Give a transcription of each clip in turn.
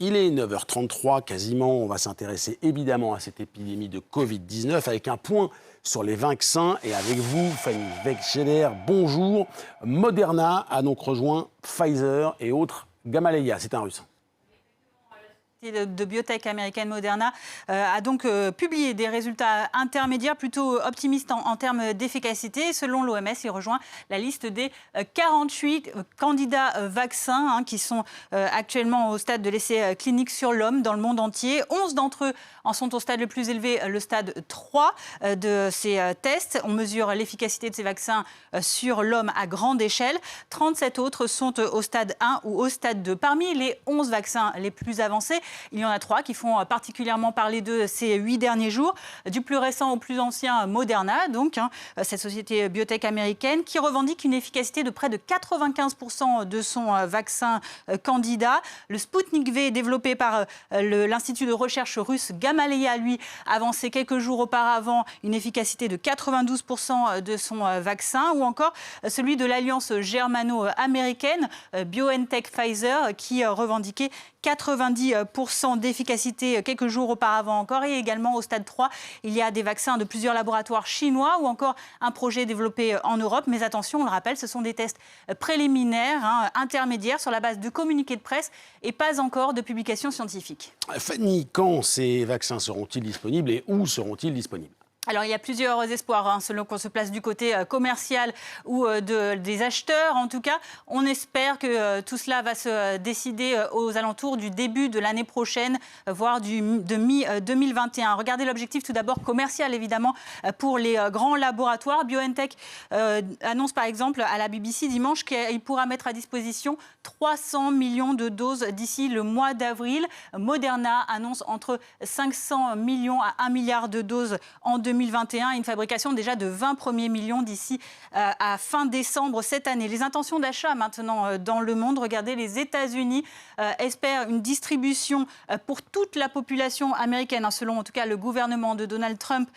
Il est 9h33 quasiment, on va s'intéresser évidemment à cette épidémie de Covid-19 avec un point sur les vaccins et avec vous, Fanny Wegscheder, bonjour. Moderna a donc rejoint Pfizer et autres Gamaleya, c'est un russe. De biotech américaine Moderna a donc publié des résultats intermédiaires plutôt optimistes en termes d'efficacité. Selon l'OMS, il rejoint la liste des 48 candidats vaccins qui sont actuellement au stade de l'essai clinique sur l'homme dans le monde entier. 11 d'entre eux en sont au stade le plus élevé, le stade 3 de ces tests. On mesure l'efficacité de ces vaccins sur l'homme à grande échelle. 37 autres sont au stade 1 ou au stade 2. Parmi les 11 vaccins les plus avancés, il y en a 3 qui font particulièrement parler d'eux ces 8 derniers jours. Du plus récent au plus ancien, Moderna, donc, cette société biotech américaine, qui revendique une efficacité de près de 95% de son vaccin candidat. Le Sputnik V, développé par l'Institut de recherche russe Gamaleya, lui, avançait quelques jours auparavant une efficacité de 92% de son vaccin. Ou encore celui de l'alliance germano-américaine BioNTech Pfizer, qui revendiquait 90% d'efficacité quelques jours auparavant encore. Et également au stade 3, il y a des vaccins de plusieurs laboratoires chinois ou encore un projet développé en Europe. Mais attention, on le rappelle, ce sont des tests préliminaires, intermédiaires, sur la base de communiqués de presse et pas encore de publications scientifiques. Fanny, quand ces vaccins seront-ils disponibles et où seront-ils disponibles ? Alors, il y a plusieurs espoirs, selon qu'on se place du côté commercial ou des acheteurs. En tout cas, on espère que tout cela va se décider aux alentours du début de l'année prochaine, voire de mi-2021. Regardez l'objectif tout d'abord commercial, évidemment, pour les grands laboratoires. BioNTech annonce par exemple à la BBC dimanche qu'il pourra mettre à disposition 300 millions de doses d'ici le mois d'avril. Moderna annonce entre 500 millions à 1 milliard de doses en 2021, une fabrication déjà de 20 premiers millions d'ici à fin décembre cette année. Les intentions d'achat maintenant dans le monde, regardez, les États-Unis espèrent une distribution pour toute la population américaine, selon en tout cas le gouvernement de Donald Trump,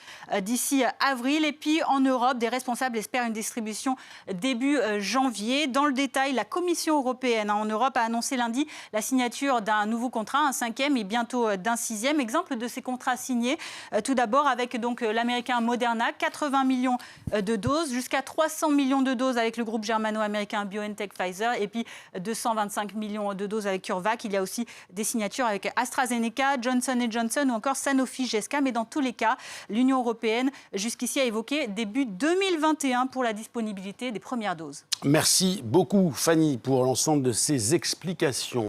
d'ici avril. Et puis en Europe, des responsables espèrent une distribution début janvier. Dans le détail, la Commission européenne en Europe a annoncé lundi la signature d'un nouveau contrat, un 5e et bientôt d'un 6e. Exemple de ces contrats signés, tout d'abord avec donc l'américain Moderna, 80 millions de doses, jusqu'à 300 millions de doses avec le groupe germano-américain BioNTech Pfizer et puis 225 millions de doses avec CureVac. Il y a aussi des signatures avec AstraZeneca, Johnson & Johnson ou encore Sanofi GSK. Mais dans tous les cas, l'Union européenne jusqu'ici a évoqué début 2021 pour la disponibilité des premières doses. Merci beaucoup Fanny pour l'ensemble de ces explications.